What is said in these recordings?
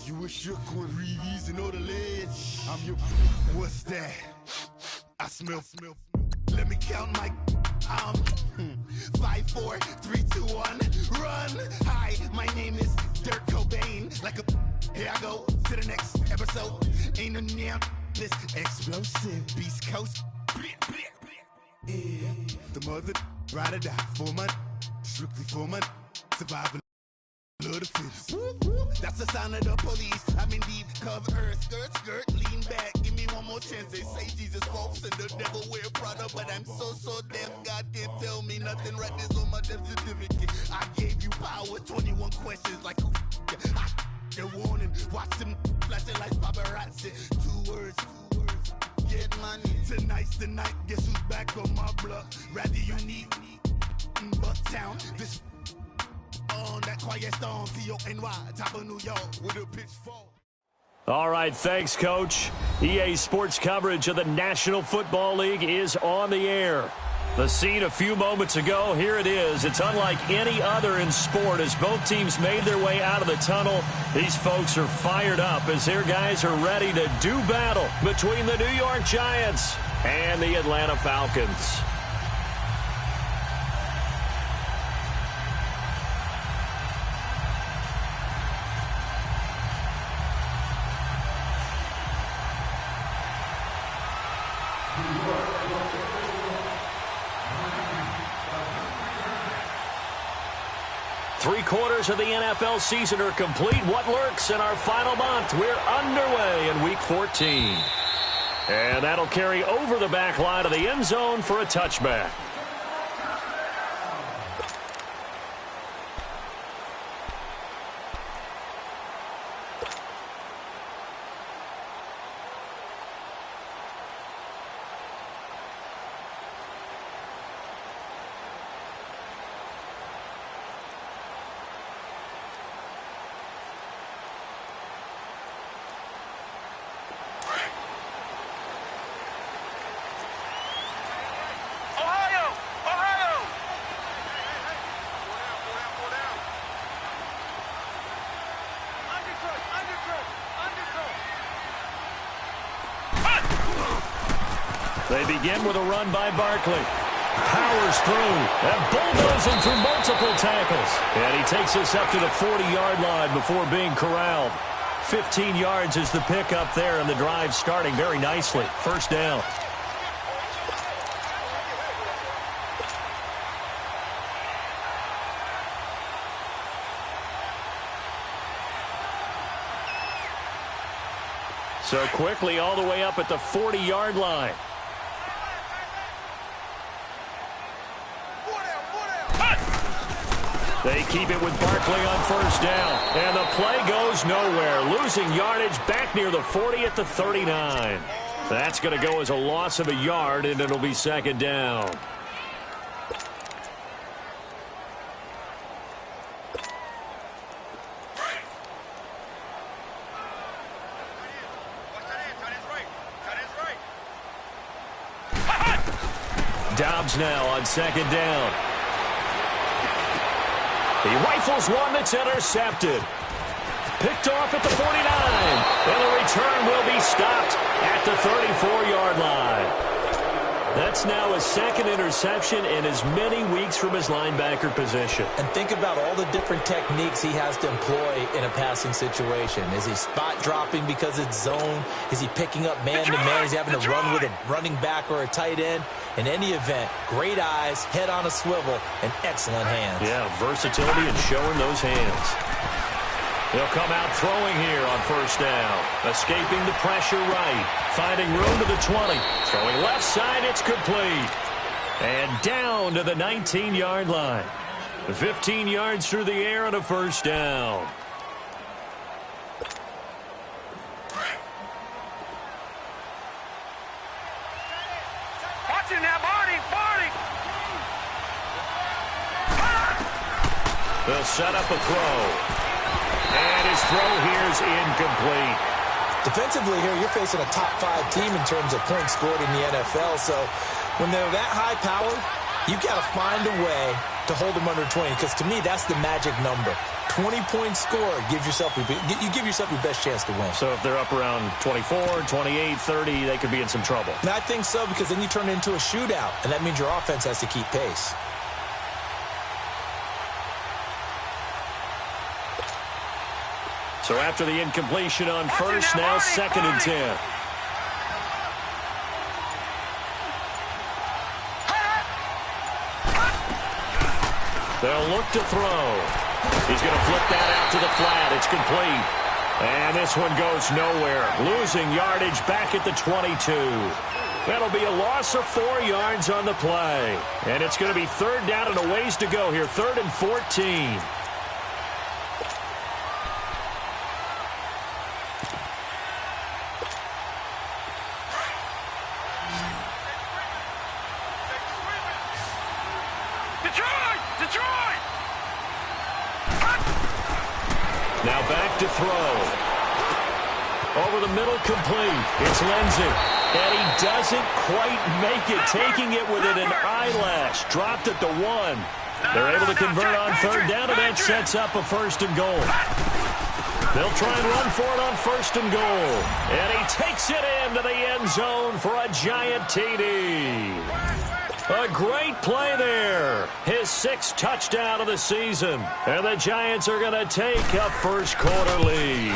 You wish you could reason on the ledge. I'm your. What's that? I smell. Let me count my. 5, 4, 3, 2, 1. Run. Hi, my name is Dirk Cobain. Like a. Here I go to the next episode. Ain't no damn this explosive Beast Coast. Yeah. The mother ride or die for my. Strictly for my survival. Love the fittest. That's the sound of the police. I'm in deep cover earth. Skirt, lean back. Give me one more chance. They say Jesus walks and the devil wear Prada, but I'm so deaf. God can't tell me nothing. Right there's on my death certificate. I gave you power. 21 questions like who? Your warning. Watch them flashing like paparazzi. 2 words. Get money. Tonight's the night. Guess who's back on my block? Rather unique. Bucktown. This. On that quiet storm, T-O-N-Y, top of New York, with a pitchfork. All right, thanks, Coach. EA Sports coverage of the National Football League is on the air. The scene a few moments ago, here it is. It's unlike any other in sport as both teams made their way out of the tunnel. These folks are fired up as their guys are ready to do battle between the New York Giants and the Atlanta Falcons. Three-quarters of the NFL season are complete. What lurks in our final month? We're underway in Week 14. And that'll carry over the back line of the end zone for a touchback. They begin with a run by Barkley. Powers through and bulldozing through multiple tackles. And he takes us up to the 40-yard line before being corralled. 15 yards is the pickup there, and the drive starting very nicely. First down. So quickly all the way up at the 40-yard line. They keep it with Barkley on first down. And the play goes nowhere. Losing yardage back near the 40 at the 39. That's going to go as a loss of a yard, and it'll be second down. Dobbs now on second down. He rifles one that's intercepted. Picked off at the 49. And the return will be stopped at the 34-yard line. That's now his second interception in as many weeks from his linebacker position. And think about all the different techniques he has to employ in a passing situation. Is he spot dropping because it's zone? Is he picking up man-to-man? Is he having to run with a running back or a tight end? In any event, great eyes, head on a swivel, and excellent hands. Yeah, versatility and showing those hands. He'll come out throwing here on first down. Escaping the pressure right. Finding room to the 20. Throwing left side, it's complete. And down to the 19-yard line. 15 yards through the air and a first down. Watching that, Barney! They'll set up a throw. And his throw here is incomplete. Defensively here, you're facing a top 5 team in terms of points scored in the NFL. So when they're that high powered, you've got to find a way to hold them under 20. Because to me, that's the magic number. 20-point score, you give yourself your best chance to win. So if they're up around 24, 28, 30, they could be in some trouble. And I think so, because then you turn it into a shootout, and that means your offense has to keep pace. So after the incompletion on first, now 2nd and 10. They'll look to throw. He's going to flip that out to the flat. It's complete. And this one goes nowhere. Losing yardage back at the 22. That'll be a loss of 4 yards on the play. And it's going to be 3rd down and a ways to go here. 3rd and 14. Now back to throw. Over the middle, complete. It's Lindsey. And he doesn't quite make it, taking it within an eyelash. Dropped at the 1. They're able to convert on 3rd down, and that sets up a 1st and goal. They'll try and run for it on 1st and goal. And he takes it into the end zone for a giant TD. A great play there. His 6th touchdown of the season. And the Giants are going to take a first-quarter lead.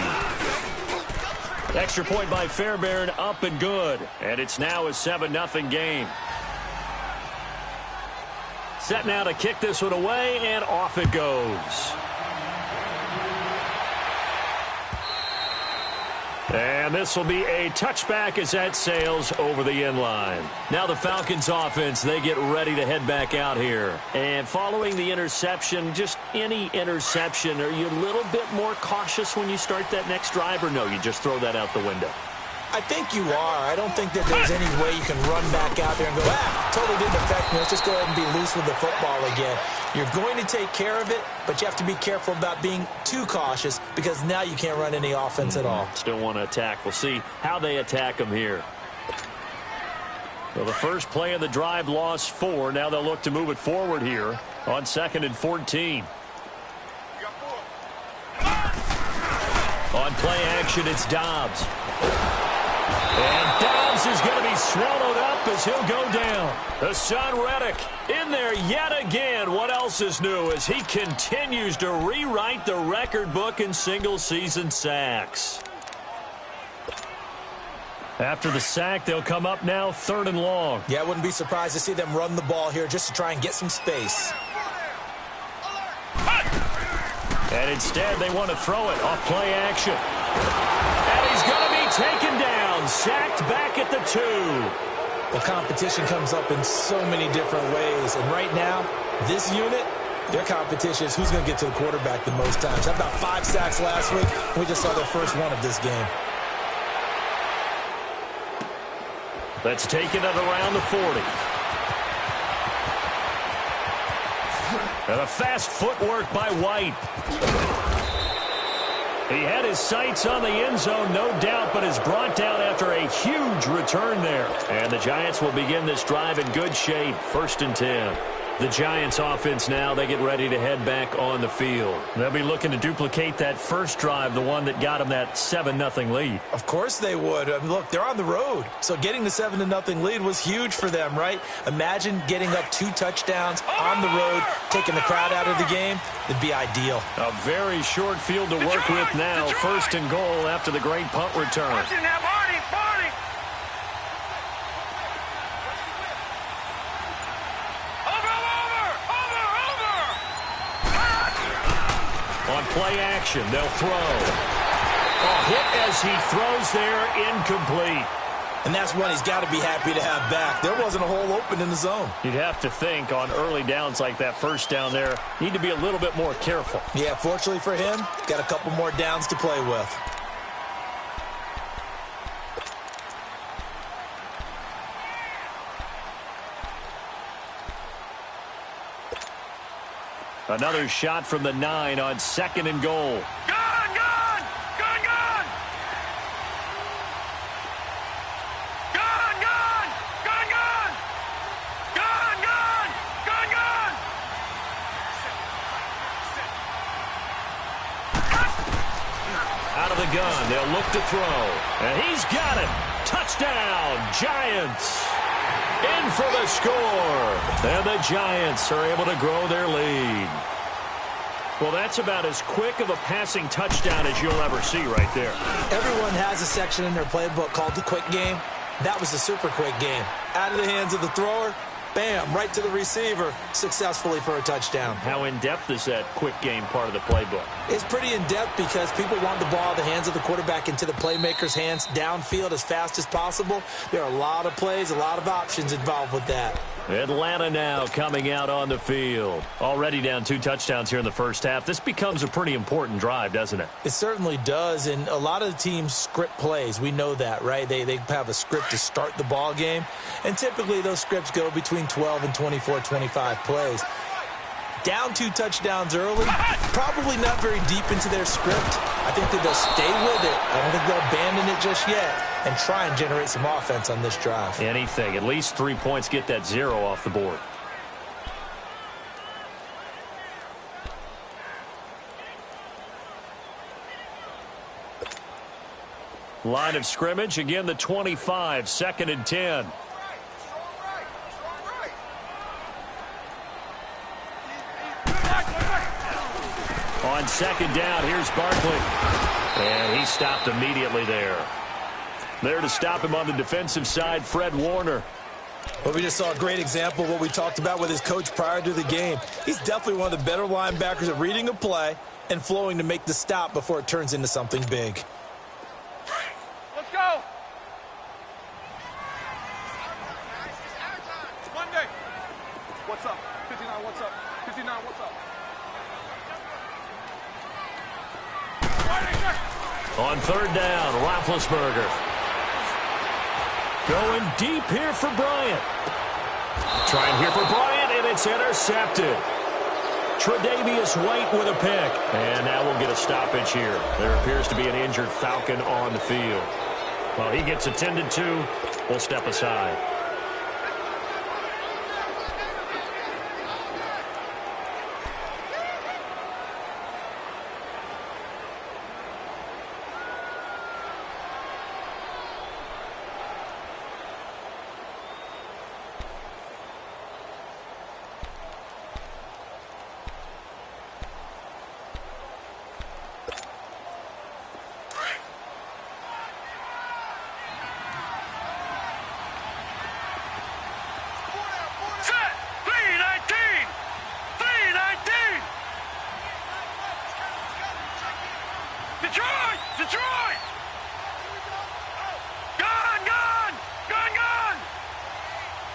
Extra point by Fairbairn, up and good. And it's now a 7-0 game. Set now to kick this one away, and off it goes. And this will be a touchback as that sails over the end line. Now the Falcons offense, they get ready to head back out here. And following the interception, just any interception, are you a little bit more cautious when you start that next drive, or no, you just throw that out the window? I think you are. I don't think that there's any way you can run back out there and go, totally didn't affect me. Let's just go ahead and be loose with the football again. You're going to take care of it, but you have to be careful about being too cautious, because now you can't run any offense at all. Still want to attack. We'll see how they attack them here. Well, the first play of the drive lost 4. Now they'll look to move it forward here on 2nd and 14. On play action, it's Dobbs. And Dobbs is going to be swallowed up as he'll go down. Hassan Reddick in there yet again. What else is new as he continues to rewrite the record book in single-season sacks. After the sack, they'll come up now 3rd and long. Yeah, I wouldn't be surprised to see them run the ball here just to try and get some space. And instead, they want to throw it off play action. And he's going to be taken down, sacked back at the 2. Well, competition comes up in so many different ways. And right now, this unit, their competition is who's going to get to the quarterback the most times. How about 5 sacks last week? We just saw their first one of this game. Let's take it at around the 40. And a fast footwork by White. He had his sights on the end zone, no doubt, but is brought down after a huge return there. And the Giants will begin this drive in good shape, 1st and 10. The Giants offense now, they get ready to head back on the field. They'll be looking to duplicate that first drive, the one that got them that 7-0 lead. Of course they would. I mean, look, they're on the road. So getting the 7-0 lead was huge for them, right? Imagine getting up 2 touchdowns on the road, taking the crowd out of the game. It'd be ideal. A very short field to work with now. 1st and goal after the great punt return. On play action, they'll throw. A hit as he throws there, incomplete. And that's one he's got to be happy to have back. There wasn't a hole open in the zone. You'd have to think on early downs like that first down there, need to be a little bit more careful. Yeah, fortunately for him, got a couple more downs to play with. Another shot from the 9 on 2nd and goal. gun. They'll look to throw. And he's got it. Touchdown, Giants. In for the score. And the Giants are able to grow their lead. Well, that's about as quick of a passing touchdown as you'll ever see right there. Everyone has a section in their playbook called the quick game. That was the super quick game. Out of the hands of the thrower, bam, right to the receiver, successfully for a touchdown. How in-depth is that quick game part of the playbook? It's pretty in-depth because people want the ball out of the hands of the quarterback into the playmaker's hands downfield as fast as possible. There are a lot of plays, a lot of options involved with that. Atlanta now coming out on the field. Already down 2 touchdowns here in the first half. This becomes a pretty important drive, doesn't it? It certainly does, and a lot of the teams script plays. We know that, right? They have a script to start the ball game, and typically those scripts go between 12 and 24, 25 plays. Down 2 touchdowns early, probably not very deep into their script. I think that they'll stay with it. I don't think they'll abandon it just yet and try and generate some offense on this drive. Anything. At least 3 points, get that 0 off the board. Line of scrimmage, again the 25, 2nd and 10. On 2nd down, here's Barkley. And he stopped immediately there. There to stop him on the defensive side, Fred Warner. Well, we just saw a great example of what we talked about with his coach prior to the game. He's definitely one of the better linebackers at reading a play and flowing to make the stop before it turns into something big. Let's go. Monday. What's up? 59, what's up? 59, what's up? On 3rd down, Roethlisberger. Going deep here for Bryant. Trying here for Bryant, and it's intercepted. Tre'Davious White with a pick. And now we'll get a stoppage here. There appears to be an injured Falcon on the field. Well, he gets attended to. We'll step aside. Detroit! Gun, gun! Gun, gun!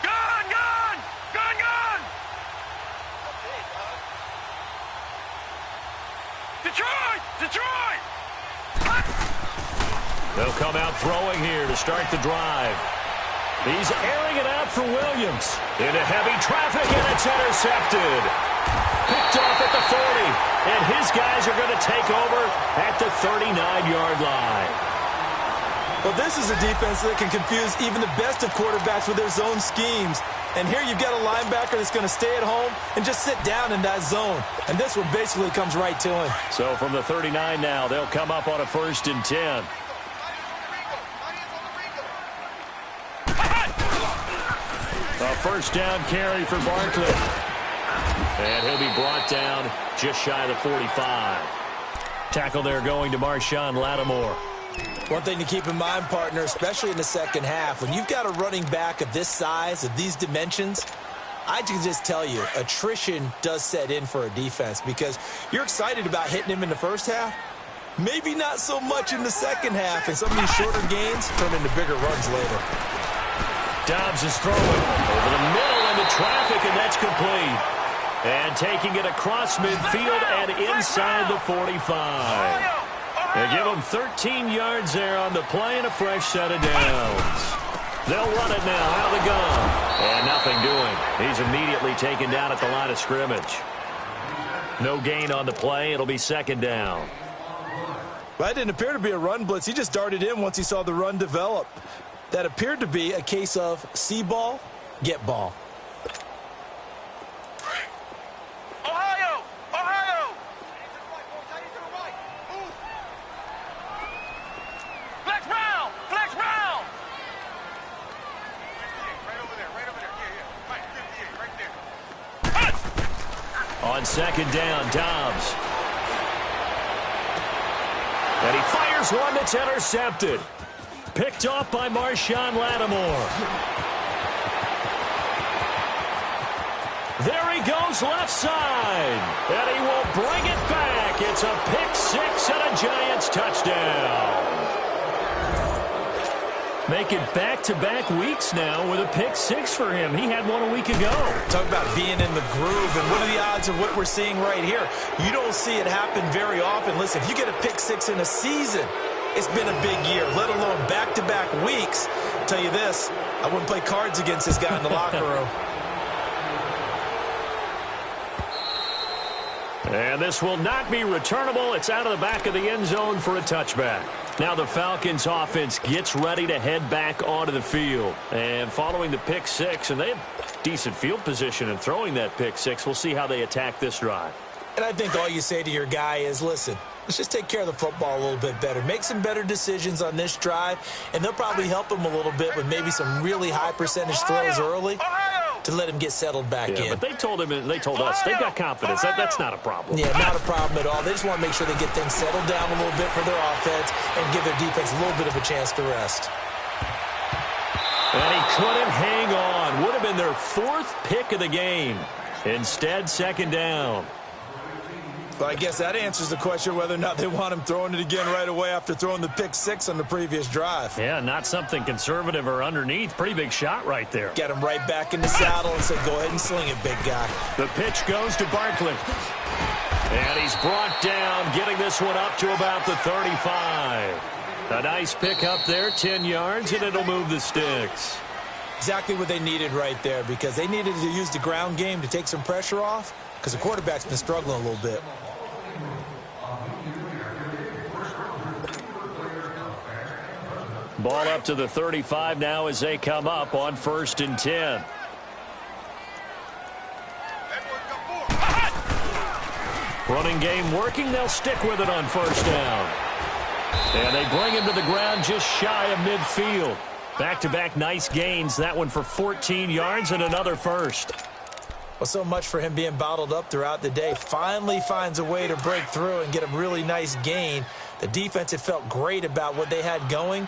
Gun, gun! Gun, gun! Detroit! Detroit! They'll come out throwing here to start the drive. He's airing it out for Williams. Into heavy traffic, and it's intercepted. Picked off at the 40, and his guys are going to take over at the 39-yard line. Well, this is a defense that can confuse even the best of quarterbacks with their zone schemes. And here you've got a linebacker that's going to stay at home and just sit down in that zone. And this one basically comes right to him. So from the 39 now, they'll come up on a 1st and 10. A 1st down carry for Barkley. And he'll be brought down just shy of the 45. Tackle there going to Marshawn Lattimore. One thing to keep in mind, partner, especially in the second half, when you've got a running back of this size, of these dimensions, I can just tell you, attrition does set in for a defense because you're excited about hitting him in the first half. Maybe not so much in the second half, and some of these shorter gains turn into bigger runs later. Dobbs is throwing over the middle into traffic, and that's complete. And taking it across midfield and inside the 45. They give him 13 yards there on the play and a fresh set of downs. They'll run it now out of the gun. And nothing doing. He's immediately taken down at the line of scrimmage. No gain on the play. It'll be 2nd down. Well, that didn't appear to be a run blitz. He just darted in once he saw the run develop. That appeared to be a case of see ball, get ball. on second down. Dobbs. And he fires one that's intercepted. Picked off by Marshawn Lattimore. There he goes left side. And he will bring it back. It's a pick six and a Giants touchdown. Making back-to-back weeks now with a pick six for him. He had one a week ago. Talk about being in the groove, and what are the odds of what we're seeing right here? You don't see it happen very often. Listen, if you get a pick six in a season, it's been a big year, let alone back-to-back weeks. I'll tell you this, I wouldn't play cards against this guy in the locker room. And this will not be returnable. It's out of the back of the end zone for a touchback. Now the Falcons offense gets ready to head back onto the field. And following the pick six, and they have decent field position in throwing that pick six, we'll see how they attack this drive. And I think all you say to your guy is, listen, let's just take care of the football a little bit better. Make some better decisions on this drive, and they'll probably help him a little bit with maybe some really high percentage throws early to let him get settled back in. But they told him, and they told us, they've got confidence. That's not a problem. Yeah, not a problem at all. They just want to make sure they get things settled down a little bit for their offense and give their defense a little bit of a chance to rest. And he couldn't hang on. Would have been their fourth pick of the game. Instead, second down. But I guess that answers the question whether or not they want him throwing it again right away after throwing the pick six on the previous drive. Yeah, not something conservative or underneath. Pretty big shot right there. Get him right back in the saddle and say, go ahead and sling it, big guy. The pitch goes to Barkley. And he's brought down, getting this one up to about the 35. A nice pick up there, 10 yards, and it'll move the sticks. Exactly what they needed right there, because they needed to use the ground game to take some pressure off, because the quarterback's been struggling a little bit. Ball up to the 35 now as they come up on 1st and 10. Running game working. They'll stick with it on 1st down. And they bring him to the ground just shy of midfield. Back-to-back nice gains. That one for 14 yards and another first. Well, so much for him being bottled up throughout the day. Finally finds a way to break through and get a really nice gain. The defense had felt great about what they had going.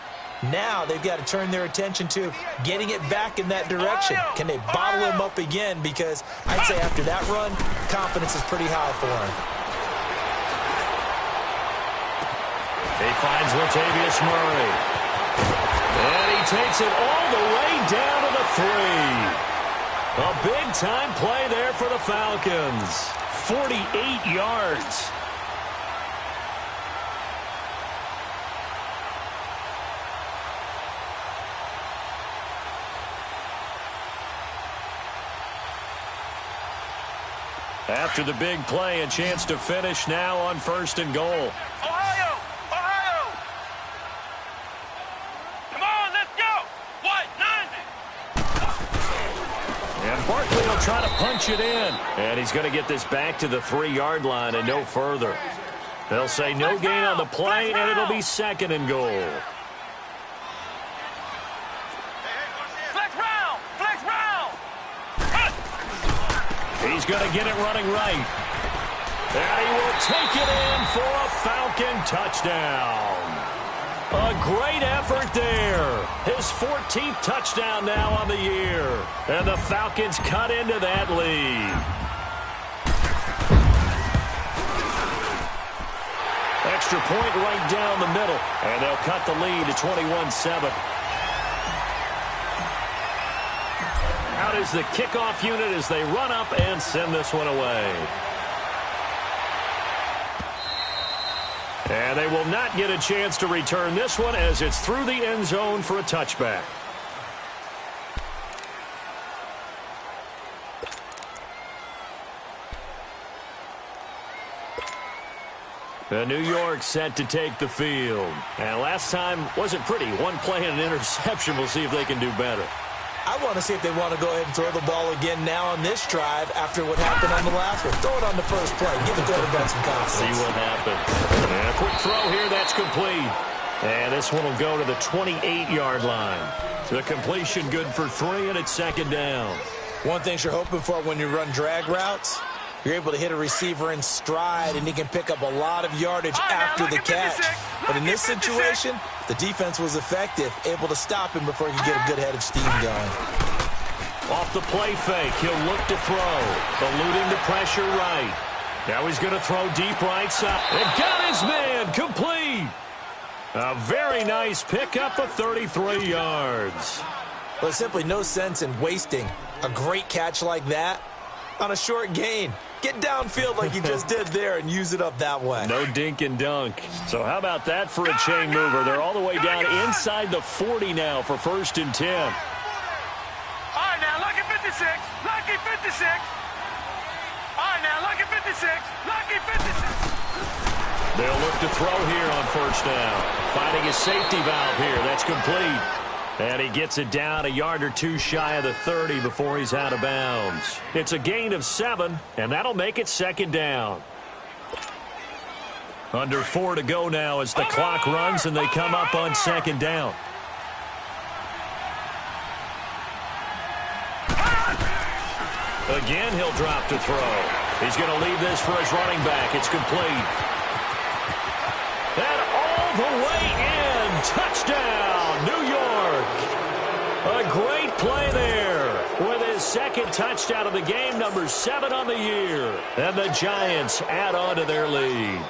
Now they've got to turn their attention to getting it back in that direction. Can they bottle him up again? Because I'd say after that run, confidence is pretty high for him. He finds Latavius Murray. And he takes it all the way down to the 3. A big-time play there for the Falcons. 48 yards. After the big play, a chance to finish now on 1st and goal. Ohio! Ohio! Come on, let's go! What? 90! And Barkley will try to punch it in. And he's going to get this back to the 3-yard line and no further. They'll say no gain on the play, and it'll be 2nd and goal. He's going to get it running right. And he will take it in for a Falcon touchdown. A great effort there. His 14th touchdown now on the year. And the Falcons cut into that lead. Extra point right down the middle. And they'll cut the lead to 21-7. Out is the kickoff unit as they run up and send this one away. And they will not get a chance to return this one as it's through the end zone for a touchback. New York set to take the field. And last time wasn't pretty. One play and an interception. We'll see if they can do better. I want to see if they want to go ahead and throw the ball again now on this drive after what happened on the last one. Throw it on the first play. Give the quarterback some confidence. See what happens. And a quick throw here. That's complete. And this one will go to the 28-yard line. The completion good for 3, and it's 2nd down. One thing you're hoping for when you run drag routes, You're able to hit a receiver in stride, and he can pick up a lot of yardage after the catch. But in this situation, the defense was effective, able to stop him before he could get a good head of steam going. Off the play fake, he'll look to throw. Eluding the pressure right. Now he's going to throw deep right side. And got his man complete. A very nice pickup of 33 yards. There's simply no sense in wasting a great catch like that on a short gain. Get downfield like you just did there and use it up that way. No dink and dunk. So how about that for a chain mover? They're all the way down inside the 40 now for 1st and 10. All right, now, lucky 56. Lucky 56. All right, now, lucky 56. Lucky 56. They'll look to throw here on 1st down. Finding a safety valve here. That's complete. And he gets it down a yard or two shy of the 30 before he's out of bounds. It's a gain of 7, and that'll make it 2nd down. Under 4 to go now as the clock runs and they come up on 2nd down. Again, he'll drop to throw. He's going to leave this for his running back. It's complete. And all the way in. Touchdown, New York. A great play there with his 2nd touchdown of the game, number 7 on the year. And the Giants add on to their lead.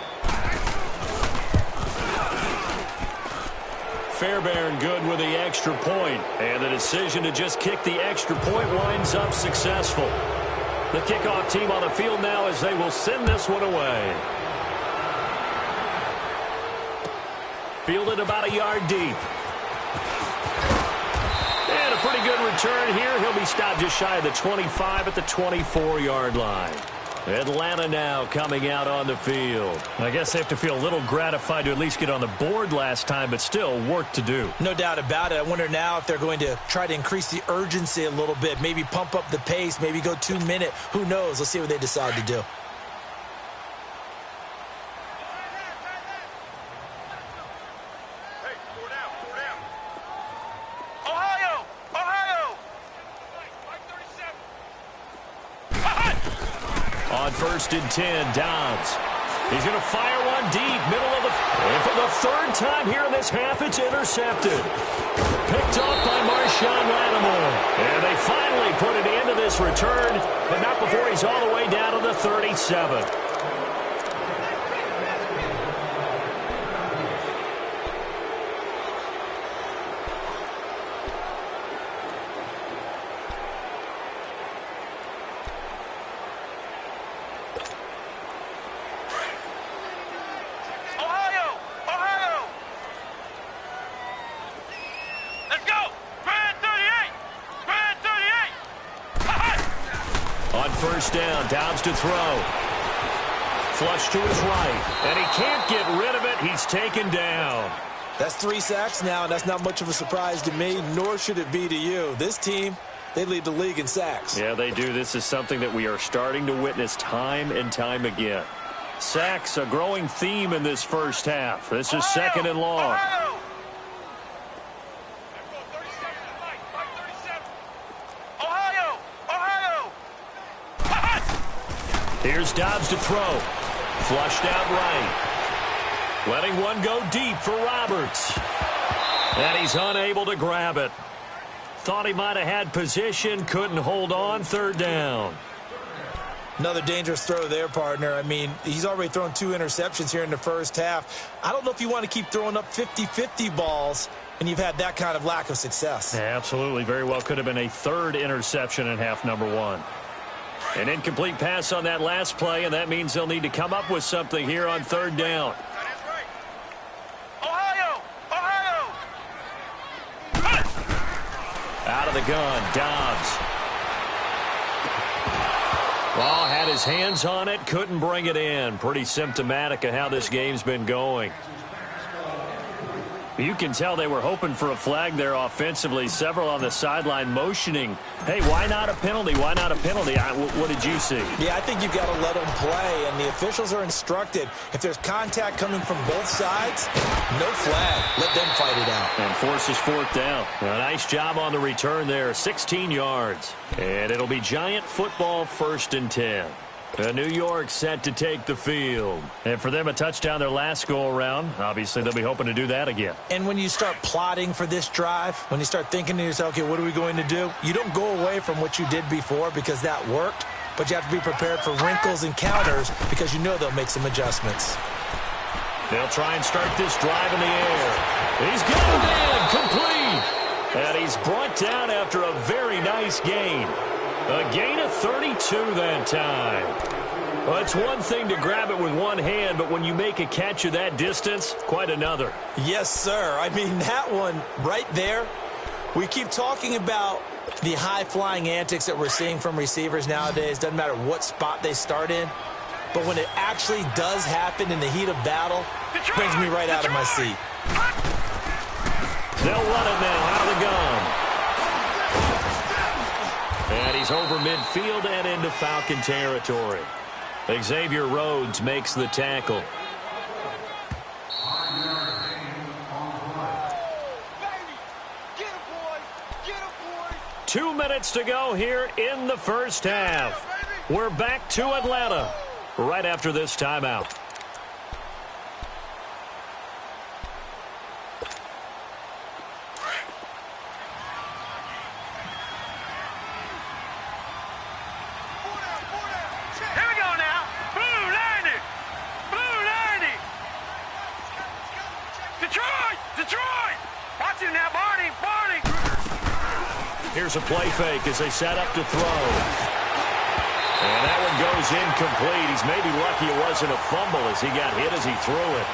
Fairbairn good with the extra point. And the decision to just kick the extra point winds up successful. The kickoff team on the field now as they will send this one away. Fielded about a yard deep. And a pretty good return here. He'll be stopped just shy of the 25 at the 24-yard line. Atlanta now coming out on the field. I guess they have to feel a little gratified to at least get on the board last time, but still work to do. No doubt about it. I wonder now if they're going to try to increase the urgency a little bit, maybe pump up the pace, maybe go 2-minute. Who knows? Let's see what they decide to do. On 1st and 10, Downs. He's going to fire one deep, middle of the... And for the 3rd time here in this half, it's intercepted. Picked off by Marshawn Lattimore. And they finally put an end to this return, but not before he's all the way down to the 37. First down, Downs to throw. Flush to his right, and he can't get rid of it. He's taken down. That's 3 sacks now, and that's not much of a surprise to me, nor should it be to you. This team, they lead the league in sacks. Yeah, they do. This is something that we are starting to witness time and time again. Sacks, a growing theme in this first half. This is 2nd and long. Here's Dobbs to throw. Flushed out right. Letting one go deep for Roberts. And he's unable to grab it. Thought he might have had position, couldn't hold on. 3rd down. Another dangerous throw there, partner. I mean, he's already thrown 2 interceptions here in the first half. I don't know if you want to keep throwing up 50-50 balls when you've had that kind of lack of success. Yeah, absolutely. Very well could have been a 3rd interception in half number 1. An incomplete pass on that last play, and that means they'll need to come up with something here on 3rd down. Out of the gun, Dobbs. Well, had his hands on it, couldn't bring it in. Pretty symptomatic of how this game's been going. You can tell they were hoping for a flag there offensively. Several on the sideline motioning, hey, why not a penalty? Why not a penalty? What did you see? Yeah, I think you've got to let them play, and the officials are instructed. If there's contact coming from both sides, no flag. Let them fight it out. And forces 4th down. A nice job on the return there, 16 yards. And it'll be Giant football, 1st and 10. New York set to take the field. And for them, a touchdown their last go-around. Obviously, they'll be hoping to do that again. And when you start plotting for this drive, when you start thinking to yourself, okay, what are we going to do? You don't go away from what you did before because that worked, but you have to be prepared for wrinkles and counters because you know they'll make some adjustments. They'll try and start this drive in the air. He's got it in, complete. And he's brought down after a very nice gain. A gain of 32 that time. Well, it's one thing to grab it with one hand, but when you make a catch of that distance, quite another. Yes, sir. I mean, that one right there, we keep talking about the high-flying antics that we're seeing from receivers nowadays. Doesn't matter what spot they start in. But when it actually does happen in the heat of battle, it brings me right out of my seat. They'll run it now out of the gun. And he's over midfield and into Falcon territory. Xavier Rhodes makes the tackle. 2 minutes to go here in the first half. We're back to Atlanta right after this timeout. Here's a play fake as they set up to throw. And that one goes incomplete. He's maybe lucky it wasn't a fumble as he got hit as he threw it.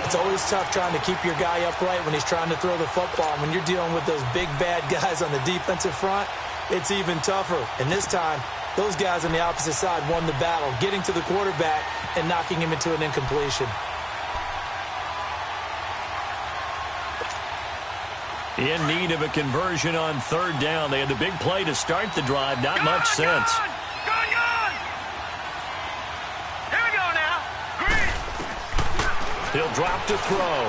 It's always tough trying to keep your guy upright when he's trying to throw the football. When you're dealing with those big, bad guys on the defensive front, it's even tougher. And this time, those guys on the opposite side won the battle, getting to the quarterback and knocking him into an incompletion. In need of a conversion on third down. They had the big play to start the drive. Not much sense. Here we go now. Green. He'll drop to throw.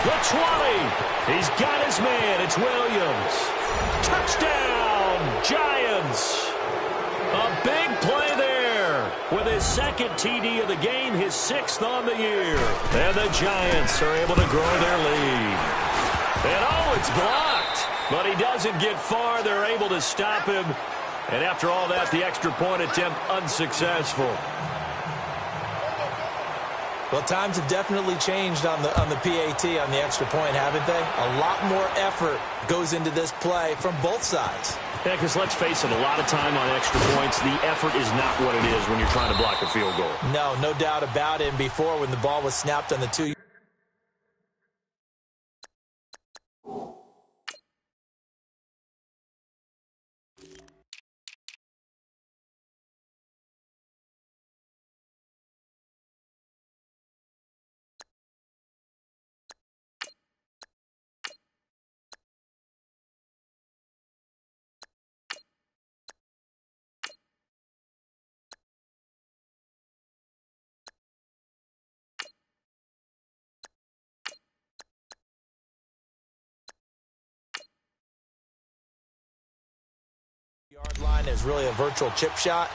The 20. He's got his man. It's Williams. Touchdown, Giants. A big play there with his second TD of the game, his 6th on the year. And the Giants are able to grow their lead. And oh, it's blocked. But he doesn't get far. They're able to stop him. And after all that, the extra point attempt unsuccessful. Well, times have definitely changed on the PAT, on the extra point, haven't they? A lot more effort goes into this play from both sides. Yeah, because let's face it, a lot of time on extra points, the effort is not what it is when you're trying to block a field goal. No doubt about it. And before, when the ball was snapped on the 2 yard line is really a virtual chip shot.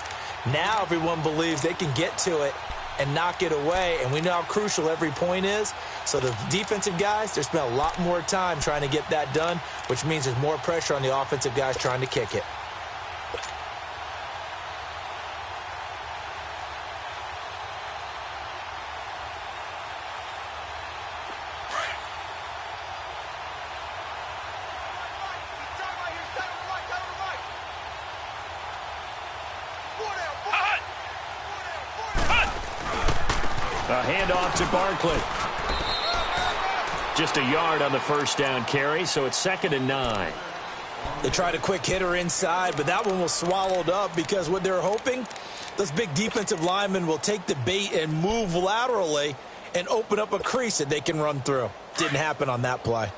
Now everyone believes they can get to it and knock it away, and we know how crucial every point is. So the defensive guys, they spent a lot more time trying to get that done, which means there's more pressure on the offensive guys trying to kick it. A handoff to Barkley. Just a yard on the first down carry, so it's 2nd and 9. They tried a quick hitter inside, but that one was swallowed up because what they're hoping, those big defensive linemen will take the bait and move laterally and open up a crease that they can run through. Didn't happen on that play.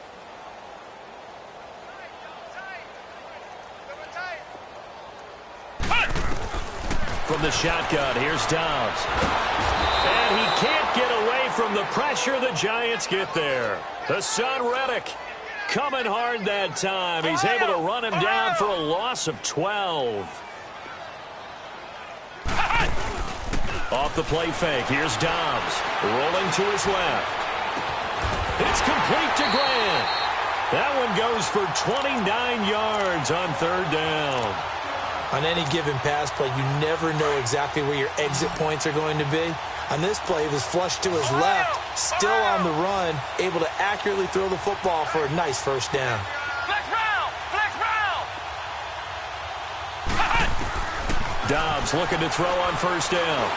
From the shotgun, here's Downs. And he can't get away from the pressure. The Giants get there. Hassan Reddick coming hard that time. He's able to run him down for a loss of 12. Off the play fake, here's Dobbs. Rolling to his left. It's complete to Grant. That one goes for 29 yards on third down. On any given pass play, you never know exactly where your exit points are going to be. On this play, he was flushed to his left, still on the run, able to accurately throw the football for a nice first down. Flex round! Flex round! Dobbs looking to throw on first down.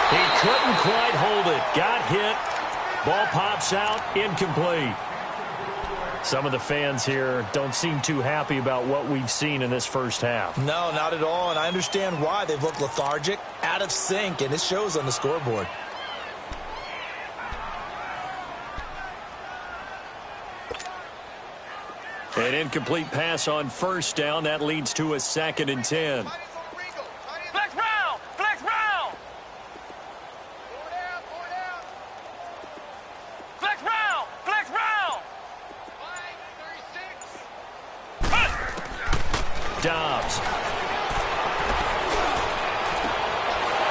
He couldn't quite hold it. Got hit. Ball pops out, incomplete. Some of the fans here don't seem too happy about what we've seen in this first half. No, not at all, and I understand why. They've looked lethargic, out of sync, and it shows on the scoreboard. An incomplete pass on first down. That leads to a 2nd and 10. Flex round! Flex round! Flex round! Flex round! Dobbs.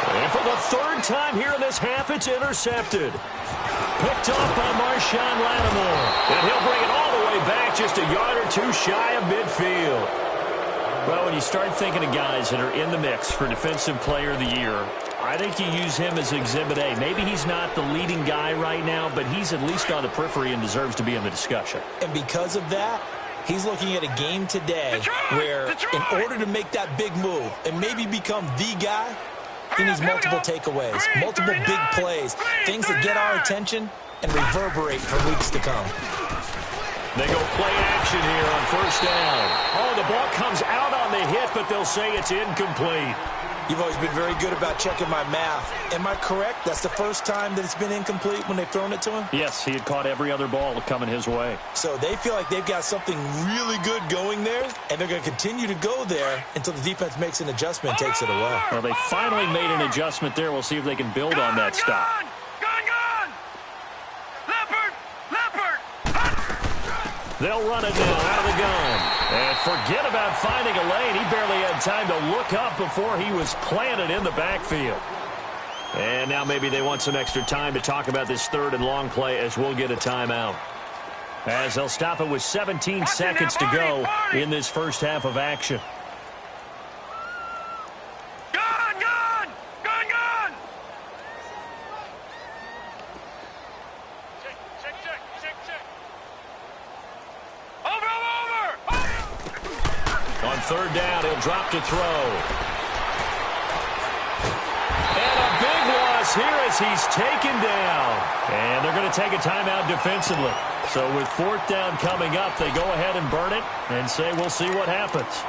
And for the third time here in this half, it's intercepted. Picked off by Marshawn Lattimore. And he'll bring it all the way back, just a yard or two shy of midfield. Well, when you start thinking of guys that are in the mix for Defensive Player of the Year, I think you use him as Exhibit A. Maybe he's not the leading guy right now, but he's at least on the periphery and deserves to be in the discussion. And because of that, he's looking at a game today where in order to make that big move and maybe become the guy, he needs multiple takeaways, multiple big plays, things that get our attention and reverberate for weeks to come. They go play action here on first down. Oh, the ball comes out on the hit, but they'll say it's incomplete. You've always been very good about checking my math. Am I correct? That's the first time that it's been incomplete when they've thrown it to him? Yes, he had caught every other ball coming his way. So they feel like they've got something really good going there, and they're going to continue to go there until the defense makes an adjustment and takes it away. Well, they finally made an adjustment there. We'll see if they can build on that stop. Gun! Leopard! They'll run it now out of the gun. And forget about finding a lane. He barely had time to look up before he was planted in the backfield. And now maybe they want some extra time to talk about this 3rd and long play as we'll get a timeout. As they'll stop it with 17 seconds to go in this first half of action. Gun! Check. Over! On 3rd down, he'll drop to throw. And a big loss here as he's taken down. And they're going to take a timeout defensively. So with 4th down coming up, they go ahead and burn it and say we'll see what happens.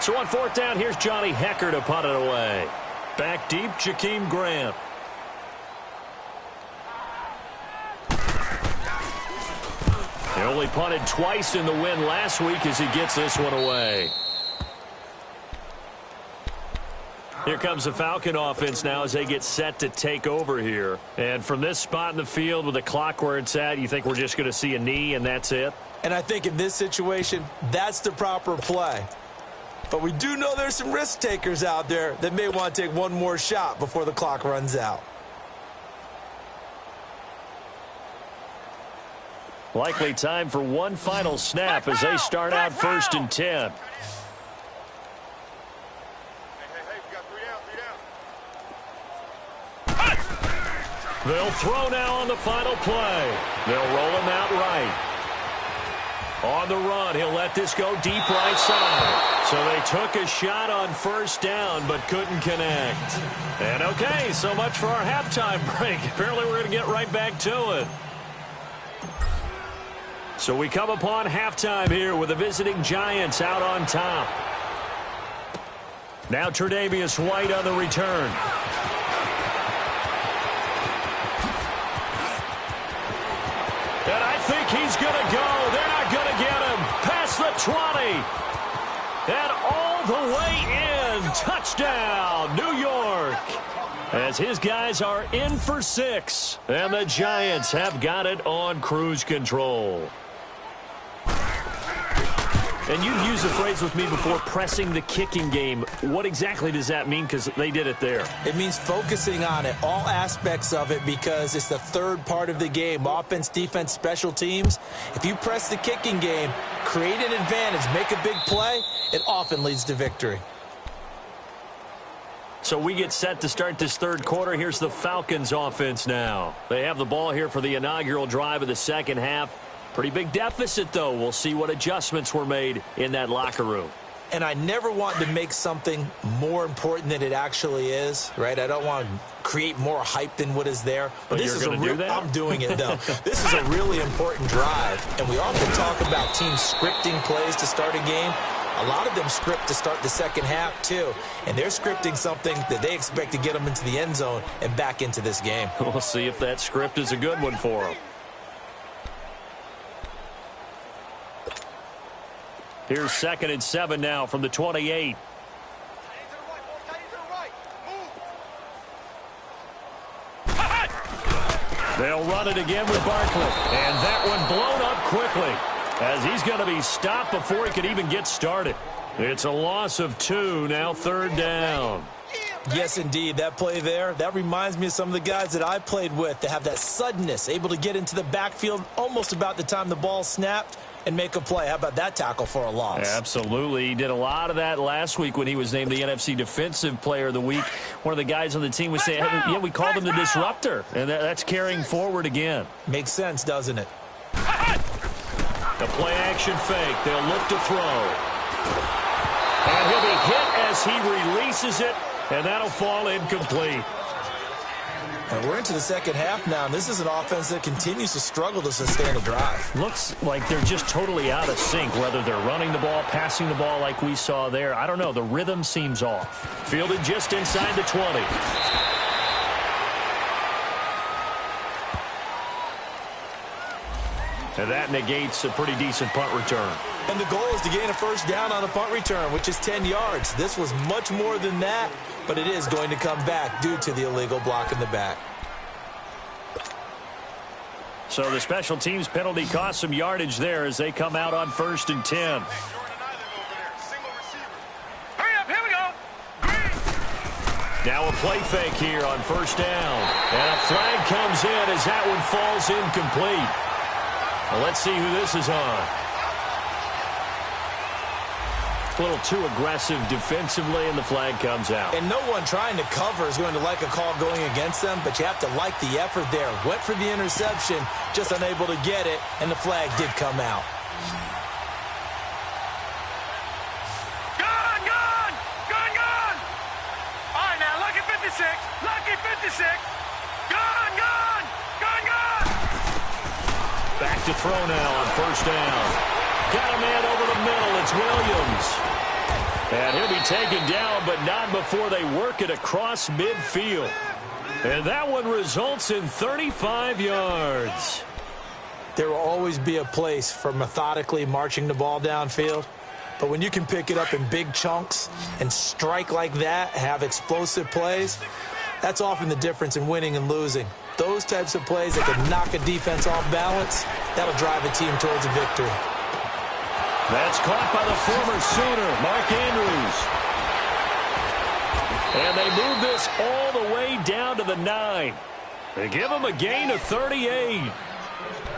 So on 4th down, here's Johnny Hecker to punt it away. Back deep, Jakeem Grant. He only punted twice in the win last week as he gets this one away. Here comes the Falcon offense now as they get set to take over here. And from this spot in the field with the clock where it's at, you think we're just going to see a knee and that's it? And I think in this situation, that's the proper play. But we do know there's some risk takers out there that may want to take one more shot before the clock runs out. Likely time for one final snap as they start out 1st and 10. They'll throw now on the final play. They'll roll him out right. On the run, he'll let this go deep right side. So they took a shot on 1st down but couldn't connect. And okay, so much for our halftime break. Apparently we're going to get right back to it. So we come upon halftime here with the visiting Giants out on top. Now Tre'Davious White on the return. And I think he's going to go. They're not going to get him. Past the 20. And all the way in. Touchdown, New York. As his guys are in for 6. And the Giants have got it on cruise control. And you've used the phrase with me before, pressing the kicking game. What exactly does that mean? Because they did it there. It means focusing on it, all aspects of it, because it's the third part of the game. Offense, defense, special teams. If you press the kicking game, create an advantage, make a big play, it often leads to victory. So we get set to start this third quarter. Here's the Falcons offense now. They have the ball here for the inaugural drive of the second half. Pretty big deficit, though. We'll see what adjustments were made in that locker room. And I never want to make something more important than it actually is, right? I don't want to create more hype than what is there. But this is a real, I'm doing it, though. This is a really important drive. And we often talk about teams scripting plays to start a game. A lot of them script to start the second half, too. And they're scripting something that they expect to get them into the end zone and back into this game. We'll see if that script is a good one for them. Here's 2nd and 7 now from the 28. They'll run it again with Barkley. And that one blown up quickly as he's going to be stopped before he could even get started. It's a loss of 2, now 3rd down. Yes, indeed. That play there, that reminds me of some of the guys that I played with that have that suddenness, able to get into the backfield almost about the time the ball snapped and make a play. How about that tackle for a loss? Absolutely. He did a lot of that last week when he was named the NFC Defensive Player of the Week. One of the guys on the team was saying, hey, yeah, we called him the disruptor. And that's carrying forward again. Makes sense, doesn't it? The play-action fake. They'll look to throw. And he'll be hit as he releases it, and that'll fall incomplete. And we're into the second half now, and this is an offense that continues to struggle to sustain a drive. Looks like they're just totally out of sync, whether they're running the ball, passing the ball like we saw there. I don't know. The rhythm seems off. Fielded just inside the 20. And that negates a pretty decent punt return. And the goal is to gain a first down on a punt return, which is 10 yards. This was much more than that, but it is going to come back due to the illegal block in the back. So the special teams penalty cost some yardage there as they come out on 1st and 10. Hurry up, here we go. Now a play fake here on 1st down. And a flag comes in as that one falls incomplete. Well, let's see who this is on. A little too aggressive defensively, and the flag comes out. And no one trying to cover is going to like a call going against them, but you have to like the effort there. Went for the interception, just unable to get it, and the flag did come out. Gone, gone, gone, gone. All right, now, lucky 56, lucky 56. Gone, gone, gone, gone. Back to throw now on 1st down. Got a man over the middle. It's Williams. And he'll be taken down, but not before they work it across midfield. And that one results in 35 yards. There will always be a place for methodically marching the ball downfield. But when you can pick it up in big chunks and strike like that, have explosive plays, that's often the difference in winning and losing. Those types of plays that can knock a defense off balance, that'll drive a team towards a victory. That's caught by the former Sooner, Mark Andrews. And they move this all the way down to the 9. They give them a gain of 38.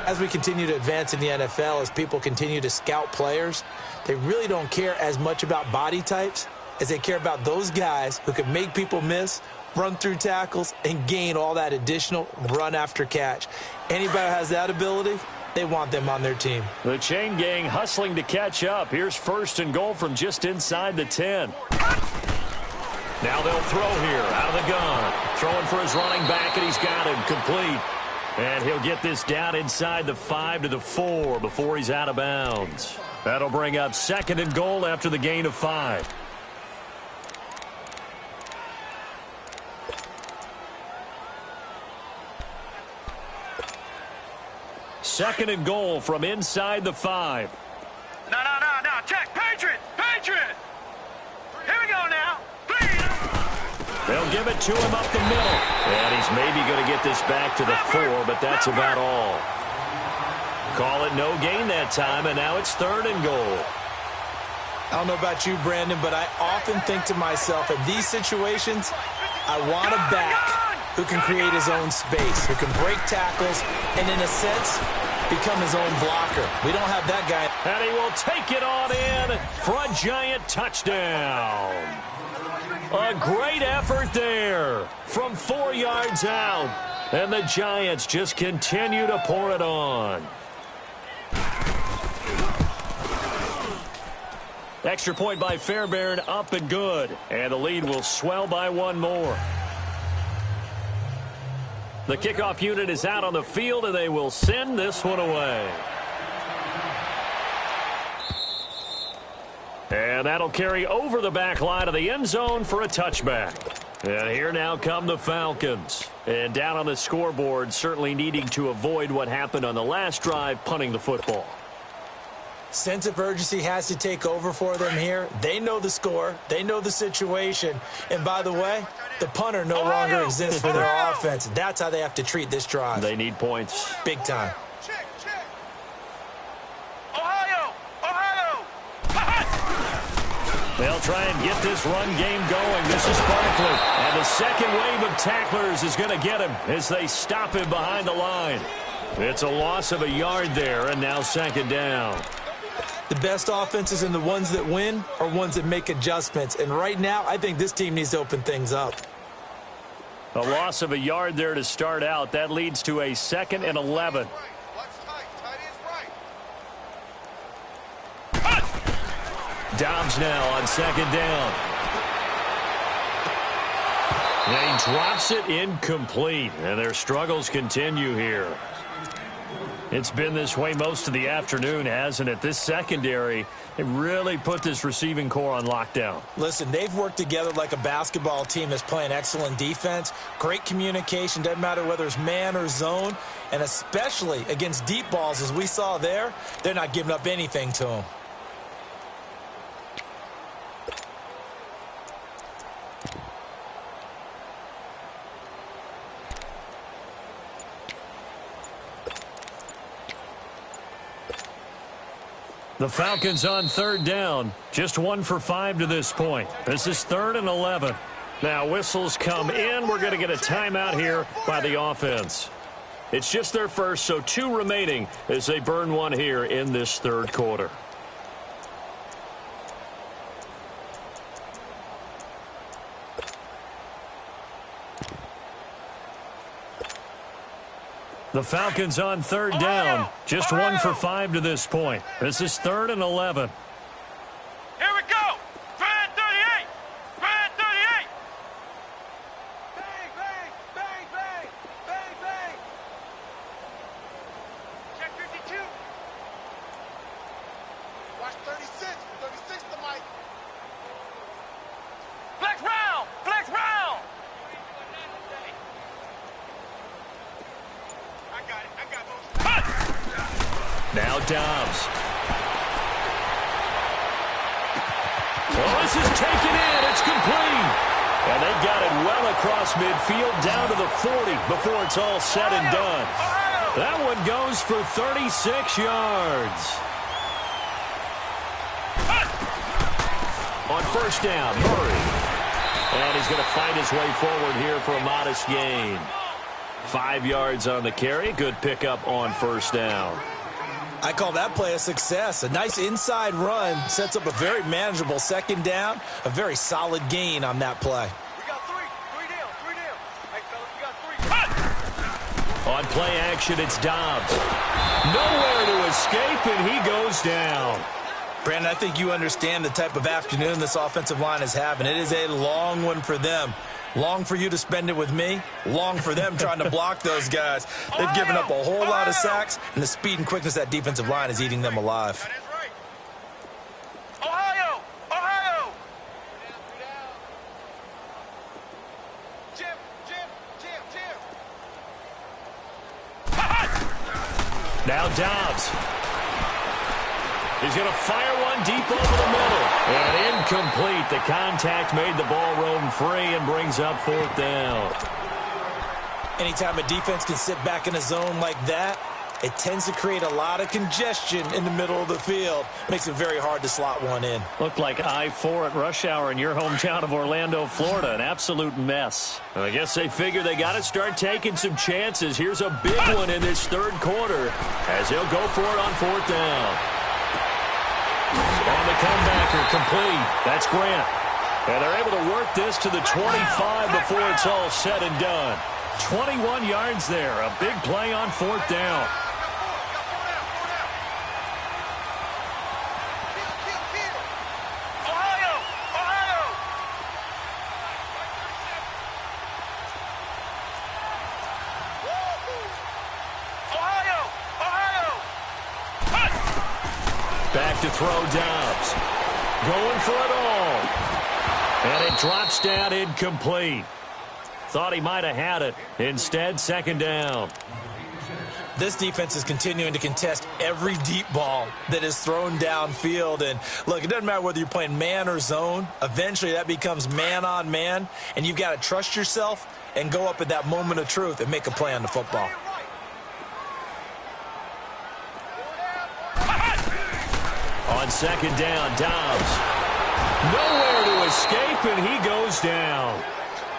As we continue to advance in the NFL, as people continue to scout players, they really don't care as much about body types as they care about those guys who can make people miss, run through tackles, and gain all that additional run after catch. Anybody who has that ability, they want them on their team. The chain gang hustling to catch up. Here's 1st and goal from just inside the 10. Now they'll throw here out of the gun. Throwing for his running back, and he's got him complete. And he'll get this down inside the 5 to the 4 before he's out of bounds. That'll bring up 2nd and goal after the gain of 5. Second and goal from inside the 5. No, check, Patriot, Patriot. Here we go now. 3. They'll give it to him up the middle. And he's maybe going to get this back to the 4, but that's about all. Call it no gain that time, and now it's 3rd and goal. I don't know about you, Brandon, but I often think to myself, in these situations, I want a back who can create his own space, who can break tackles, and in a sense, become his own blocker. We don't have that guy. And he will take it on in for a giant touchdown. A great effort there from 4 yards out. And the Giants just continue to pour it on. Extra point by Fairbairn, up and good. And the lead will swell by one more. The kickoff unit is out on the field, and they will send this one away. And that'll carry over the back line of the end zone for a touchback. And here now come the Falcons. And down on the scoreboard, certainly needing to avoid what happened on the last drive, punting the football. Sense of urgency has to take over for them here. They know the score. They know the situation. And by the way, the punter no longer exists for their offense. That's how they have to treat this drive. They need points. Big time. Check. Ohio! They'll try and get this run game going. This is Barkley. And the second wave of tacklers is going to get him as they stop him behind the line. It's a loss of a yard there, and now second down. The best offenses and the ones that win are ones that make adjustments. And right now, I think this team needs to open things up. A loss of a yard there to start out. That leads to a 2nd and 11. Dobbs now on second down. And he drops it incomplete. And their struggles continue here. It's been this way most of the afternoon, hasn't it? This secondary, it really put this receiving core on lockdown. Listen, they've worked together like a basketball team that's playing excellent defense. Great communication, doesn't matter whether it's man or zone. And especially against deep balls, as we saw there, they're not giving up anything to them. The Falcons on third down. Just 1 for 5 to this point. This is 3rd and 11. Now whistles come in. We're going to get a timeout here by the offense. It's just their first, so 2 remaining as they burn one here in this third quarter. The Falcons on third down. Just 1 for 5 to this point. This is 3rd and 11. Here we go. 38. 38. Bang. Check 52. Watch 36. 36 to Mike. Flex round. Now Dobbs. Oh, this is taken in. It's complete. And they got it well across midfield down to the 40 before it's all said and done. That one goes for 36 yards. On first down, Murray. And he's going to fight his way forward here for a modest gain. 5 yards on the carry. Good pickup on first down. I call that play a success. A nice inside run sets up a very manageable second down. A very solid gain on that play. We got 3 down. Hey, fellas, we got 3. On play action, it's Dobbs. Nowhere to escape, and he goes down. Brandon, I think you understand the type of afternoon this offensive line is having. It is a long one for them. Long for you to spend it with me. Long for them trying to block those guys. They've given up a whole lot of sacks, and the speed and quickness of that defensive line is eating them alive. That is right. Ohio. Jim. Now Dobbs. He's going to fire one deep over the middle. And incomplete. The contact made the ball roam free and brings up 4th down. Anytime a defense can sit back in a zone like that, it tends to create a lot of congestion in the middle of the field. Makes it very hard to slot one in. Looked like I-4 at rush hour in your hometown of Orlando, Florida. An absolute mess. I guess they figure they got to start taking some chances. Here's a big one in this third quarter as he'll go for it on fourth down. On the comebacker, complete. That's Grant. And they're able to work this to the 25 before it's all said and done. 21 yards there. A big play on fourth down. Back to throw Dobbs. Going for it all. And it drops down incomplete. Thought he might have had it. Instead, second down. This defense is continuing to contest every deep ball that is thrown downfield. And, look, it doesn't matter whether you're playing man or zone. Eventually, that becomes man on man. And you've got to trust yourself and go up at that moment of truth and make a play on the football. On second down, Dobbs. Nowhere to escape, and he goes down.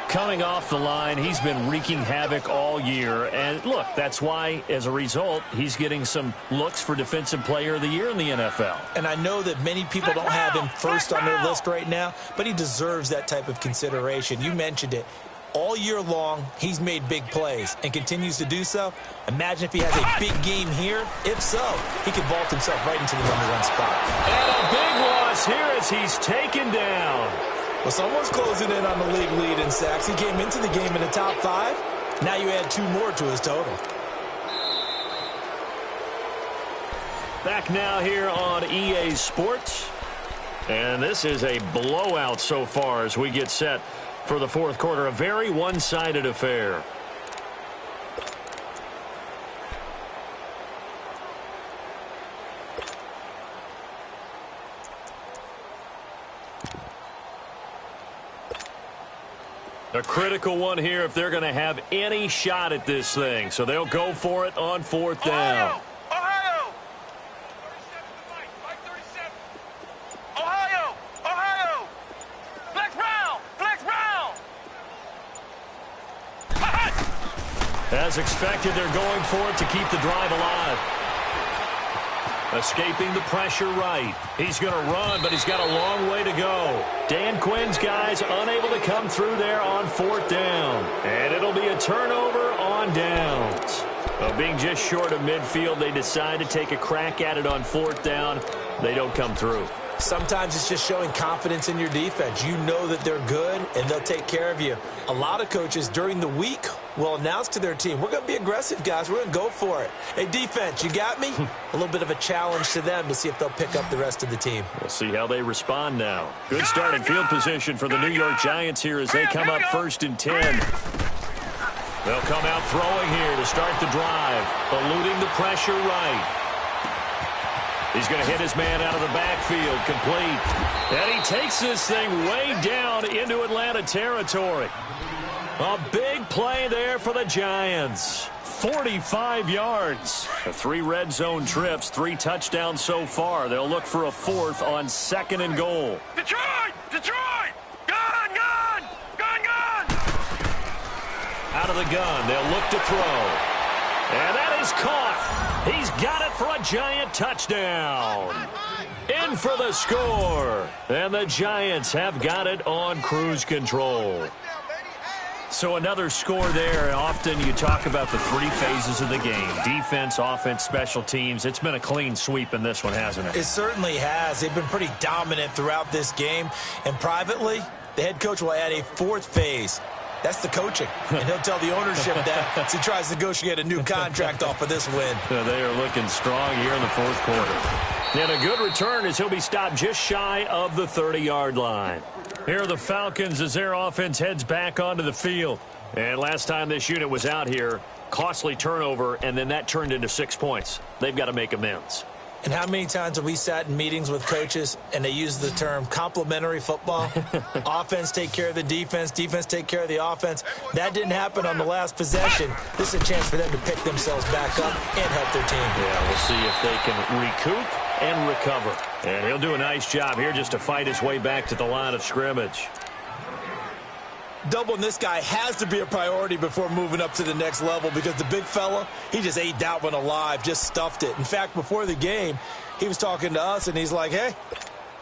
Coming off the line, he's been wreaking havoc all year. And, look, that's why, as a result, he's getting some looks for Defensive Player of the Year in the NFL. And I know that many people don't have him first on their list right now, but he deserves that type of consideration. You mentioned it. All year long, he's made big plays and continues to do so. Imagine if he has a big game here. If so, he could vault himself right into the #1 spot. And a big loss here as he's taken down. Well, someone's closing in on the league lead in sacks. He came into the game in the top 5. Now you add 2 more to his total. Back now here on EA Sports. And this is a blowout so far as we get set for the fourth quarter. A very one-sided affair. A critical one here if they're going to have any shot at this thing. So they'll go for it on fourth down. Ohio! Ohio! Ohio! Flex Brown! Flex Brown! As expected, they're going for it to keep the drive alive. Escaping the pressure right. He's going to run, but he's got a long way to go. Dan Quinn's guys unable to come through there on fourth down. And it'll be a turnover on downs. Well, being just short of midfield, they decide to take a crack at it on fourth down. They don't come through. Sometimes it's just showing confidence in your defense. You know that they're good, and they'll take care of you. A lot of coaches during the week will announce to their team, we're going to be aggressive, guys. We're going to go for it. Hey, defense, you got me? A little bit of a challenge to them to see if they'll pick up the rest of the team. We'll see how they respond now. Good starting field position for the New York Giants here as they come up 1st and 10. They'll come out throwing here to start the drive, eluding the pressure right. He's going to hit his man out of the backfield, complete. And he takes this thing way down into Atlanta territory. A big play there for the Giants. 45 yards. 3 red zone trips, 3 touchdowns so far. They'll look for a 4th on 2nd and goal. Detroit! Detroit! Gun! Gun! Gun! Gun! Out of the gun, they'll look to throw. And that is caught. He's got it for a Giant touchdown. In for the score. And the Giants have got it on cruise control. So another score there. Often you talk about the 3 phases of the game. Defense, offense, special teams. It's been a clean sweep in this one, hasn't it? It certainly has. They've been pretty dominant throughout this game. And privately, the head coach will add a 4th phase. That's the coaching. And he'll tell the ownership that as he tries to negotiate a new contract off of this win. They are looking strong here in the 4th quarter. And a good return as he'll be stopped just shy of the 30-yard line. Here are the Falcons as their offense heads back onto the field. And last time this unit was out here, costly turnover, and then that turned into 6 points. They've got to make amends. And how many times have we sat in meetings with coaches and they use the term complementary football? Offense take care of the defense, defense take care of the offense. That didn't happen on the last possession. This is a chance for them to pick themselves back up and help their team. Yeah, we'll see if they can recoup and recover. And he'll do a nice job here just to fight his way back to the line of scrimmage. Doubling this guy has to be a priority before moving up to the next level because the big fella, he just ate that one alive, just stuffed it. In fact, before the game, he was talking to us, and he's like, hey,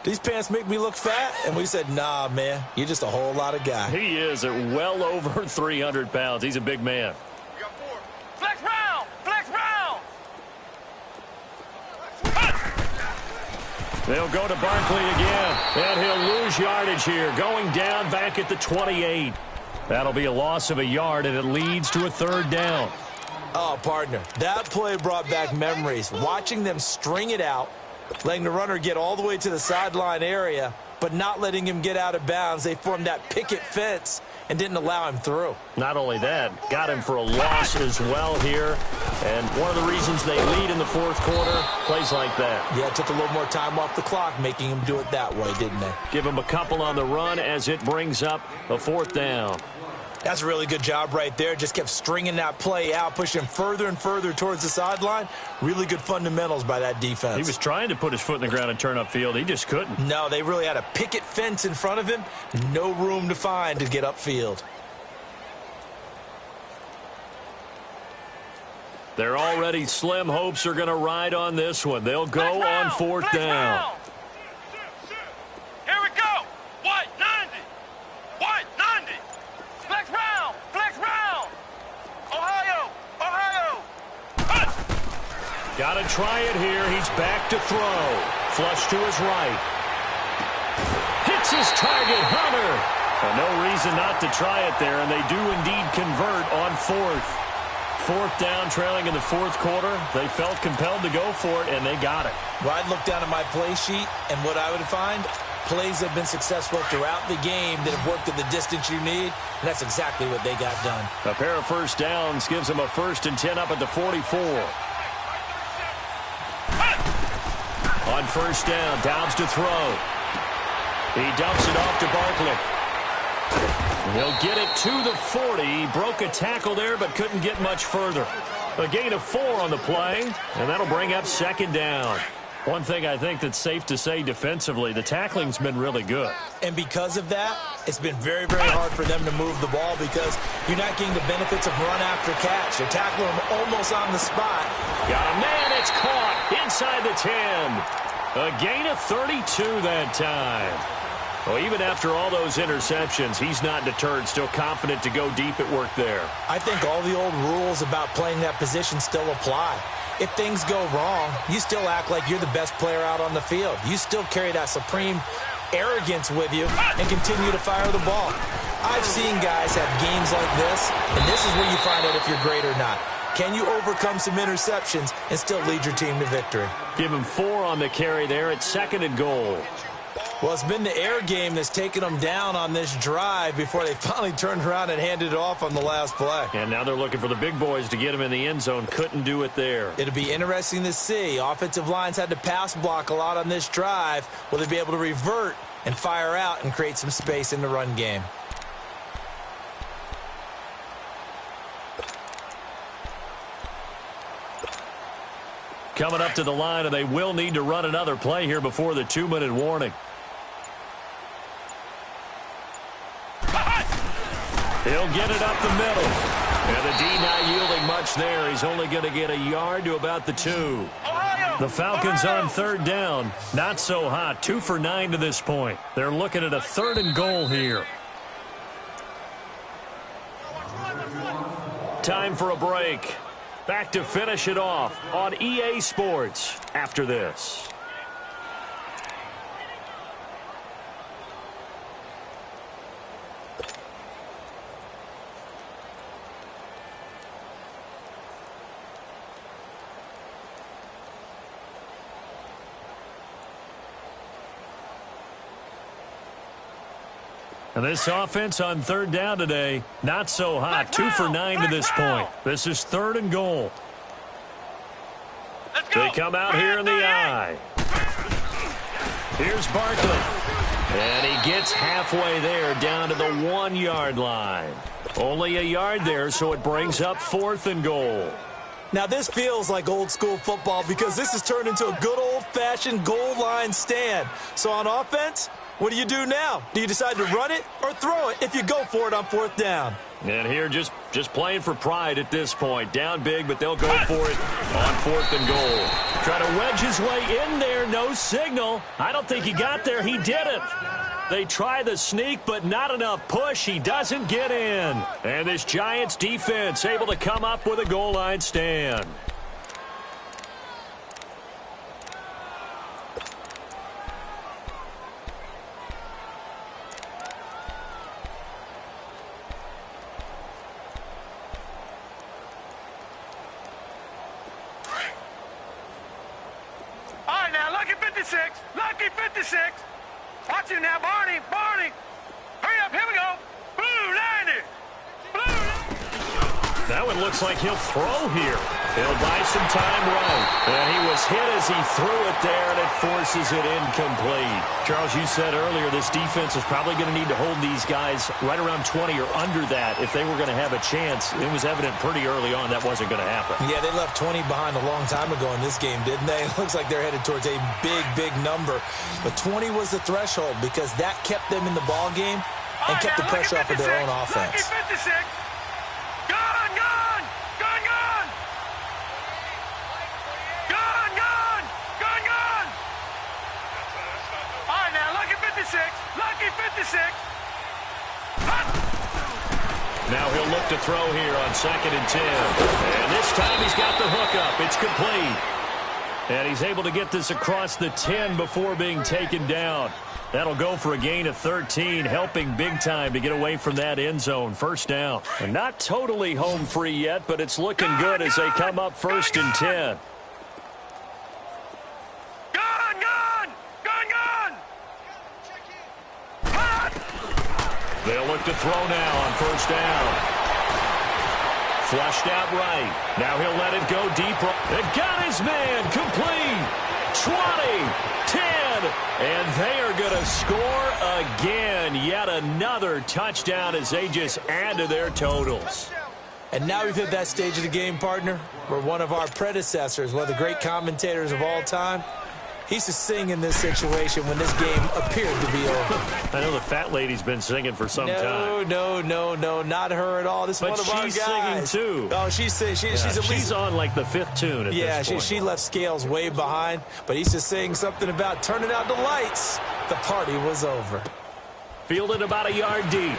these pants make me look fat? And we said, nah, man, you're just a whole lot of guy. He is at well over 300 pounds. He's a big man. You got 4. Flex round! Flex round! They'll go to Barkley again, and he'll lose yardage here, going down back at the 28. That'll be a loss of a yard, and it leads to a 3rd down. Oh, partner, that play brought back memories. Watching them string it out, letting the runner get all the way to the sideline area, but not letting him get out of bounds. They formed that picket fence and didn't allow him through. Not only that, got him for a loss as well here. And one of the reasons they lead in the 4th quarter, plays like that. Yeah, it took a little more time off the clock, making him do it that way, didn't they? Give him a couple on the run as it brings up a 4th down. That's a really good job right there. Just kept stringing that play out, pushing him further and further towards the sideline. Really good fundamentals by that defense. He was trying to put his foot in the ground and turn upfield. He just couldn't. No, they really had a picket fence in front of him. No room to find to get upfield. They're already slim hopes are going to ride on this one. They'll go on 4th down. Here we go. White 90. White 90. Flex round. Flex round. Ohio. Ohio. Got to try it here. He's back to throw. Flush to his right. Hits his target, Hunter. No reason not to try it there, and they do indeed convert on 4th. 4th down, trailing in the 4th quarter. They felt compelled to go for it, and they got it. Well, I'd look down at my play sheet, and what I would find, plays have been successful throughout the game that have worked at the distance you need, and that's exactly what they got done. A pair of 1st downs gives them a 1st and 10 up at the 44. On 1st down, Downs to throw. He dumps it off to Barkley. He'll get it to the 40. He broke a tackle there, but couldn't get much further. A gain of 4 on the play, and that'll bring up 2nd down. One thing I think that's safe to say defensively, the tackling's been really good. And because of that, it's been very, very hard for them to move the ball because you're not getting the benefits of run after catch. You're tackling them almost on the spot. Got a man, it's caught inside the 10. A gain of 32 that time. Well, even after all those interceptions, he's not deterred, still confident to go deep at work there. I think all the old rules about playing that position still apply. If things go wrong, you still act like you're the best player out on the field. You still carry that supreme arrogance with you and continue to fire the ball. I've seen guys have games like this, and this is where you find out if you're great or not. Can you overcome some interceptions and still lead your team to victory? Give him 4 on the carry there at 2nd and goal. Well, it's been the air game that's taken them down on this drive before they finally turned around and handed it off on the last play. And now they're looking for the big boys to get him in the end zone. Couldn't do it there. It'll be interesting to see. Offensive lines had to pass block a lot on this drive. Will they be able to revert and fire out and create some space in the run game? Coming up to the line, and they will need to run another play here before the 2-minute warning. He'll get it up the middle. And the D not yielding much there. He's only going to get a yard to about the 2. The Falcons on 3rd down. Not so hot. 2 for 9 to this point. They're looking at a 3rd and goal here. Time for a break. Back to finish it off on EA Sports after this. And this offense on 3rd down today, not so hot. 2 for 9 to this point. This is 3rd and goal. Let's go. They come out here in the eye. Here's Barkley. And he gets halfway there, down to the 1-yard line. Only a yard there, so it brings up 4th and goal. Now, this feels like old-school football because this has turned into a good old-fashioned goal line stand. So on offense, what do you do now? Do you decide to run it or throw it if you go for it on 4th down? And here just playing for pride at this point. Down big, but they'll go for it on 4th and goal. Try to wedge his way in there. No signal. I don't think he got there. He didn't. They try the sneak, but not enough push. He doesn't get in. And this Giants defense able to come up with a goal line stand. All right, now, lucky 56. Lucky 56. Watch him now, Barney. Barney. Hurry up. Here we go. Blue 90. Blue. That one looks like he'll throw here. He'll buy some time right. And he was hit as he threw it there, and it forces it incomplete. Charles, you said earlier this defense is probably going to need to hold these guys right around 20 or under that if they were going to have a chance. It was evident pretty early on that wasn't going to happen. Yeah, they left 20 behind a long time ago in this game, didn't they? It looks like they're headed towards a big, big number. But 20 was the threshold because that kept them in the ball game and kept the pressure off of their own offense. Lucky 56. Gone, gone. Gone, gone. Gone, gone. Gone, gone. All right, now, lucky 56. Lucky 56. Now he'll look to throw here on 2nd and 10. And this time he's got the hookup. It's complete. And he's able to get this across the 10 before being taken down. That'll go for a gain of 13, helping big time to get away from that end zone. 1st down. And not totally home free yet, but it's looking good as they come up 1st and 10. Gone, gone. Gone, gone. They'll look to throw now on 1st down. Flushed out right. Now he'll let it go deep. It got his man complete. 20, 10, and they are going to score again. Yet another touchdown as they just add to their totals. And now we've hit that stage of the game, partner, where one of our predecessors, one of the great commentators of all time, he used to sing in this situation when this game appeared to be over. I know the fat lady's been singing for some time. No, not her at all. This is one of our guys. But she's singing, too. Oh, she's on like the 5th tune at this point. She left Scales way behind, but he's just saying something about turning out the lights. The party was over. Fielded about a yard deep.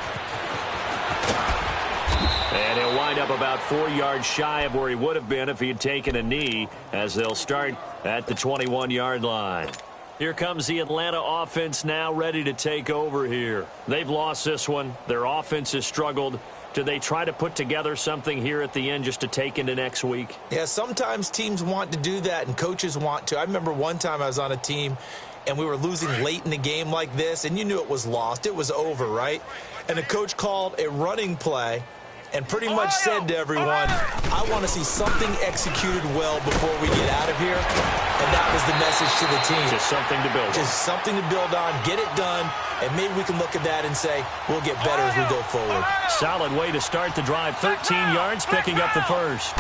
And he'll wind up about 4 yards shy of where he would have been if he had taken a knee, as they'll start at the 21-yard line. Here comes the Atlanta offense now ready to take over here. They've lost this one. Their offense has struggled. Do they try to put together something here at the end just to take into next week? Yeah, sometimes teams want to do that and coaches want to. I remember one time I was on a team and we were losing late in the game like this, and you knew it was lost. It was over, right? And the coach called a running play and pretty much said to everyone, I want to see something executed well before we get out of here. And that was the message to the team. Just something to build on. Just something to build on, get it done, and maybe we can look at that and say, we'll get better as we go forward. Solid way to start the drive. 13 yards, picking up the first.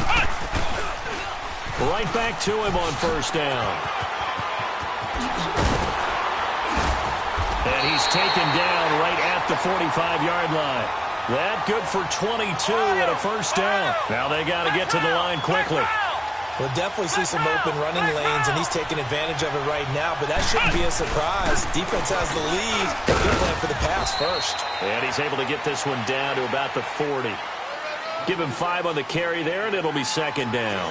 Right back to him on 1st down. And he's taken down right at the 45-yard line. That good for 22 and a 1st down. Now they got to get to the line quickly. We'll definitely see some open running lanes, and he's taking advantage of it right now, but that shouldn't be a surprise. Defense has the lead. He'll plan for the pass first. And he's able to get this one down to about the 40. Give him 5 on the carry there, and it'll be 2nd down.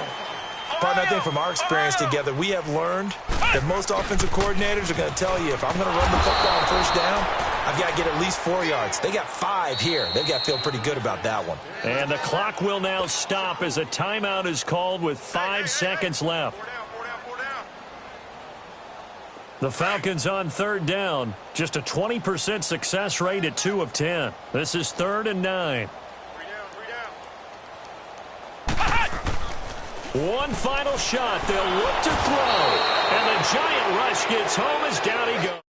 Partner, I think from our experience together, we have learned that most offensive coordinators are going to tell you, if I'm going to run the football on 1st down, I've got to get at least 4 yards. They got 5 here. They've got to feel pretty good about that one. And the clock will now stop as a timeout is called with 5 seconds left. The Falcons on 3rd down. Just a 20% success rate at 2 of 10. This is 3rd and 9. One final shot. They'll look to throw. And the giant rush gets home as down he goes.